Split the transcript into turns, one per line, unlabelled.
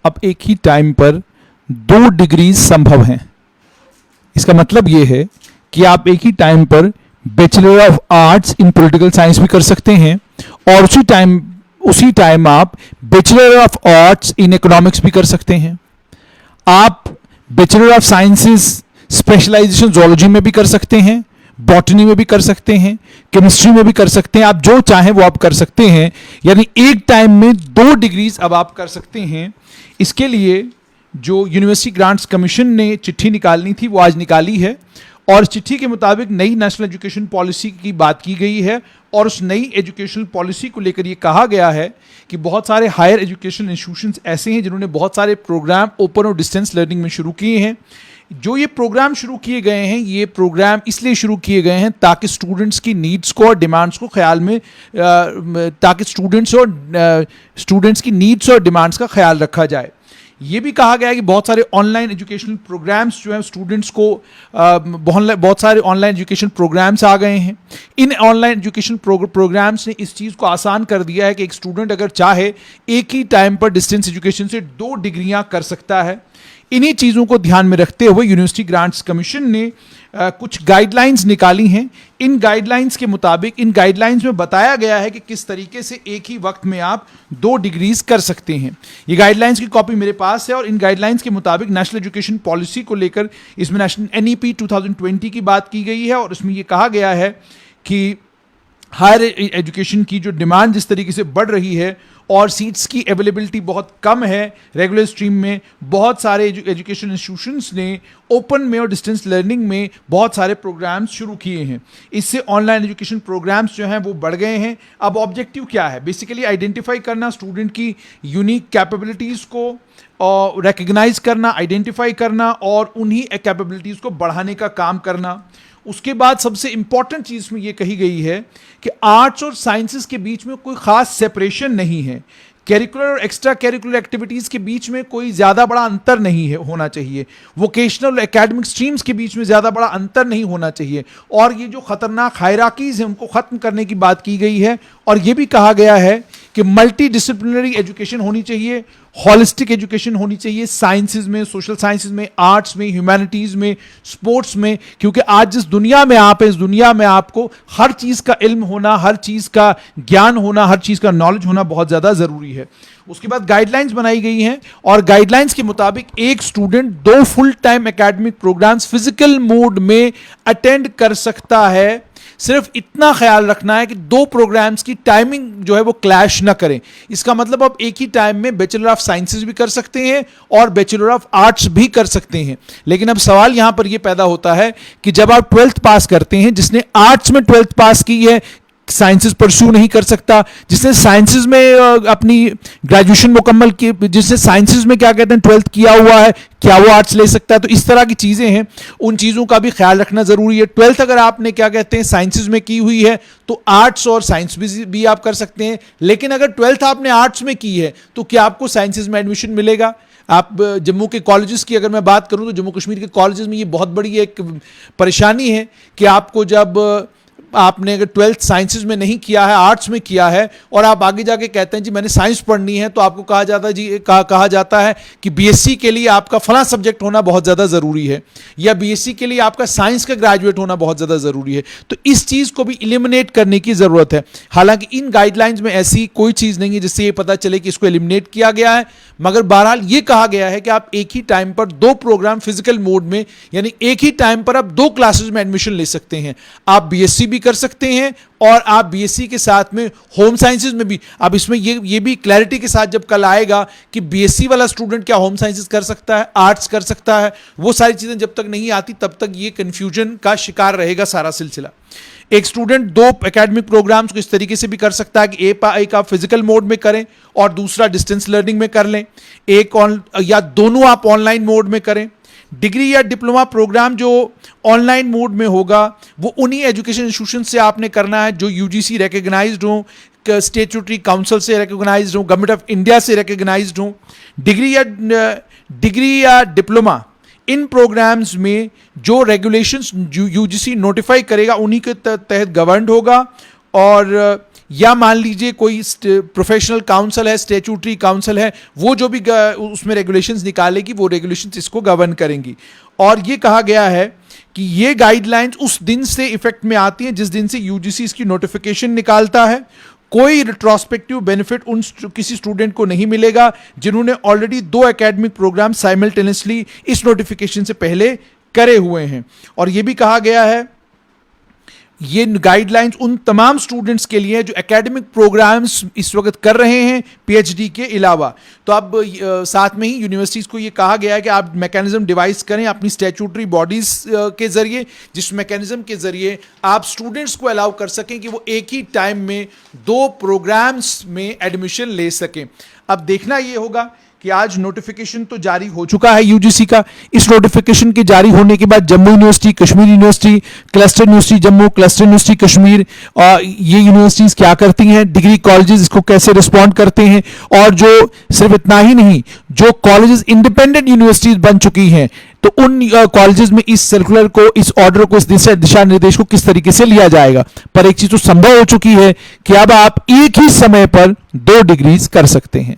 अब एक ही टाइम पर 2 डिग्रीज संभव हैं। इसका मतलब यह है कि आप एक ही टाइम पर bachelor of arts in political science भी कर सकते हैं और उसी टाइम आप bachelor of arts in economics भी कर सकते हैं। आप bachelor of sciences specialisation zoology में भी कर सकते हैं, बॉटनी में भी कर सकते हैं, केमिस्ट्री में भी कर सकते हैं। आप जो चाहें वो आप कर सकते हैं, यानी एक टाइम में 2 डिग्रीज अब आप कर सकते हैं। इसके लिए जो यूनिवर्सिटी ग्रांट्स कमीशन ने चिट्ठी निकालनी थी वो आज निकाली है और चिट्ठी के मुताबिक नई नेशनल एजुकेशन पॉलिसी की बात की गई है और उस नई एजुकेशनल पॉलिसी को लेकर ये कहा गया है कि बहुत सारे हायर एजुकेशन इंस्टीट्यूशंस ऐसे हैं जिन्होंने बहुत सारे प्रोग्राम ओपन और डिस्टेंस लर्निंग में शुरू किए हैं। जो ये प्रोग्राम शुरू किए गए हैं, ये प्रोग्राम इसलिए शुरू किए गए हैं ताकि स्टूडेंट्स की नीड्स को और डिमांड्स को ख्याल में ताकि स्टूडेंट्स की नीड्स और डिमांड्स का ख्याल रखा जाए। ये भी कहा गया है कि बहुत सारे ऑनलाइन एजुकेशनल प्रोग्राम्स जो है स्टूडेंट्स को बहुत सारे ऑनलाइन एजुकेशन प्रोग्राम्स आ गए हैं। इन ऑनलाइन एजुकेशन प्रोग्राम्स ने इस चीज़ को आसान कर दिया है कि एक स्टूडेंट अगर चाहे एक ही टाइम पर डिस्टेंस एजुकेशन से 2 डिग्रियां कर सकता है। इन्हीं चीज़ों को ध्यान में रखते हुए यूनिवर्सिटी ग्रांट्स कमीशन ने कुछ गाइडलाइंस निकाली हैं। इन गाइडलाइंस के मुताबिक इन गाइडलाइंस में बताया गया है कि किस तरीके से एक ही वक्त में आप 2 डिग्रीज कर सकते हैं। ये गाइडलाइंस की कॉपी मेरे पास है और इन गाइडलाइंस के मुताबिक नेशनल एजुकेशन पॉलिसी को लेकर इसमें नेशनल NEP 2020 की बात की गई है और उसमें ये कहा गया है कि हायर एजुकेशन की जो डिमांड जिस तरीके से बढ़ रही है और सीट्स की अवेलेबिलिटी बहुत कम है रेगुलर स्ट्रीम में, बहुत सारे एजुकेशन इंस्टीट्यूशंस ने ओपन में और डिस्टेंस लर्निंग में बहुत सारे प्रोग्राम्स शुरू किए हैं। इससे ऑनलाइन एजुकेशन प्रोग्राम्स जो हैं वो बढ़ गए हैं। अब ऑब्जेक्टिव क्या है? बेसिकली आइडेंटिफाई करना स्टूडेंट की यूनिक कैपेबिलिटीज़ को और रिकग्नाइज करना, आइडेंटिफाई करना और उन्हीं कैपेबिलिटीज़ को बढ़ाने का काम करना। उसके बाद सबसे इंपॉर्टेंट चीज़ में ये कही गई है कि आर्ट्स और साइंसेस के बीच में कोई ख़ास सेपरेशन नहीं है। कैरिकुलर और एक्स्ट्रा कैरिकुलर एक्टिविटीज़ के बीच में कोई ज़्यादा बड़ा अंतर नहीं है होना चाहिए। वोकेशनल और एकेडमिक स्ट्रीम्स के बीच में ज़्यादा बड़ा अंतर नहीं होना चाहिए और ये जो ख़तरनाक हायरार्कीज़ हैं उनको ख़त्म करने की बात की गई है। और ये भी कहा गया है कि मल्टी डिसिप्लिनरी एजुकेशन होनी चाहिए, हॉलिस्टिक एजुकेशन होनी चाहिए साइंसेज में, सोशल साइंसेज में, आर्ट्स में, ह्यूमैनिटीज़ में, स्पोर्ट्स में, क्योंकि आज जिस दुनिया में आप हैं इस दुनिया में आपको हर चीज़ का इल्म होना, हर चीज़ का ज्ञान होना, हर चीज़ का नॉलेज होना बहुत ज़्यादा ज़रूरी है। उसके बाद गाइडलाइंस बनाई गई हैं और गाइडलाइंस के मुताबिक एक student 2 full time academic programmes physical mode में अटेंड कर सकता है। सिर्फ इतना ख्याल रखना है कि 2 प्रोग्राम्स की टाइमिंग जो है वो क्लैश ना करें। इसका मतलब आप एक ही टाइम में बैचलर ऑफ साइंसेस भी कर सकते हैं और बैचलर ऑफ आर्ट्स भी कर सकते हैं। लेकिन अब सवाल यहां पर यह पैदा होता है कि जब आप 12th पास करते हैं, जिसने आर्ट्स में 12th पास की है साइंसेस परस्यू नहीं कर सकता, जिसने साइंसेस में अपनी ग्रेजुएशन मुकम्मल की, जिसने साइंसेस में क्या कहते हैं 12th किया हुआ है, क्या वो आर्ट्स ले सकता है? तो इस तरह की चीज़ें हैं, उन चीज़ों का भी ख्याल रखना ज़रूरी है। 12th अगर आपने क्या कहते हैं साइंसेस में की हुई है तो आर्ट्स और साइंस भी आप कर सकते हैं। लेकिन अगर 12th आपने आर्ट्स में की है तो क्या आपको साइंसेस में एडमिशन मिलेगा? आप जम्मू के कॉलेजेस की अगर मैं बात करूं तो जम्मू कश्मीर के कॉलेजेस में ये बहुत बड़ी एक परेशानी है कि आपको जब आपने अगर 12th साइंसेज में नहीं किया है, आर्ट्स में किया है और आप आगे जाके कहते हैं जी मैंने साइंस पढ़नी है, तो आपको कहा जाता है कि बीएससी के लिए आपका फला सब्जेक्ट होना बहुत ज़्यादा ज़रूरी है या बीएससी के लिए आपका साइंस का ग्रेजुएट होना बहुत ज़्यादा ज़रूरी है। तो इस चीज़ को भी एलिमिनेट करने की ज़रूरत है। हालांकि इन गाइडलाइंस में ऐसी कोई चीज़ नहीं है जिससे ये पता चले कि इसको एलिमिनेट किया गया है, मगर बहरहाल ये कहा गया है कि आप एक ही टाइम पर 2 प्रोग्राम फिजिकल मोड में, यानी एक ही टाइम पर आप 2 क्लासेज में एडमिशन ले सकते हैं। आप बीएससी भी कर सकते हैं और आप बीएससी के साथ में होम साइंसेज में भी। अब इसमें ये भी क्लैरिटी के साथ जब कल आएगा कि बीएससी वाला स्टूडेंट क्या होम साइंसेज कर सकता है, आर्ट्स कर सकता है, वो सारी चीज़ें जब तक नहीं आती तब तक ये कन्फ्यूजन का शिकार रहेगा सारा सिलसिला। एक स्टूडेंट 2 एकेडमिक प्रोग्राम्स को इस तरीके से भी कर सकता है कि एक आप फिजिकल मोड में करें और दूसरा डिस्टेंस लर्निंग में कर लें, या दोनों आप ऑनलाइन मोड में करें। डिग्री या डिप्लोमा प्रोग्राम जो ऑनलाइन मोड में होगा वो उन्हीं एजुकेशन इंस्टीट्यूशन से आपने करना है जो यूजीसी रिकग्नाइज्ड हो, स्टैट्यूटरी काउंसिल से रिकग्नाइज्ड हो, गवर्नमेंट ऑफ इंडिया से रिकग्नाइज्ड हो। डिग्री या डिप्लोमा इन प्रोग्राम्स में जो रेगुलेशंस यूजीसी नोटिफाई करेगा उन्हीं के तहत गवर्नड होगा और या मान लीजिए कोई प्रोफेशनल काउंसिल है, स्टैट्यूटरी काउंसिल है, वो जो भी उसमें रेगुलेशंस निकालेगी वो रेगुलेशंस इसको गवर्न करेंगी। और ये कहा गया है कि ये गाइडलाइंस उस दिन से इफेक्ट में आती हैं जिस दिन से यूजीसी इसकी नोटिफिकेशन निकालता है। कोई रिट्रोस्पेक्टिव बेनिफिट उन किसी स्टूडेंट को नहीं मिलेगा जिन्होंने ऑलरेडी 2 एकेडमिक प्रोग्राम साइमल्टेनियसली इस नोटिफिकेशन से पहले करे हुए हैं। और यह भी कहा गया है ये गाइडलाइंस उन तमाम स्टूडेंट्स के लिए जो एकेडमिक प्रोग्राम्स इस वक्त कर रहे हैं पीएचडी के अलावा। तो अब साथ में ही यूनिवर्सिटीज़ को ये कहा गया है कि आप मैकेनिज्म डिवाइस करें अपनी स्टैट्यूटरी बॉडीज के जरिए, जिस मैकेनिज्म के जरिए आप स्टूडेंट्स को अलाउ कर सकें कि वो एक ही टाइम में 2 प्रोग्राम्स में एडमिशन ले सकें। अब देखना ये होगा कि आज नोटिफिकेशन तो जारी हो चुका है यूजीसी का। इस नोटिफिकेशन के जारी होने के बाद Jammu university, Kashmir university, cluster university Jammu, cluster university Kashmir, ये यूनिवर्सिटीज क्या करती हैं, डिग्री कॉलेजेस इसको कैसे रिस्पॉन्ड करते हैं। और जो सिर्फ इतना ही नहीं, जो कॉलेजेस इंडिपेंडेंट यूनिवर्सिटीज बन चुकी हैं तो उन कॉलेजेस में इस सर्कुलर को, इस ऑर्डर को, इस दिशा निर्देश को किस तरीके से लिया जाएगा। पर एक चीज तो संभव हो चुकी है कि अब आप एक ही समय पर 2 डिग्रीज कर सकते हैं।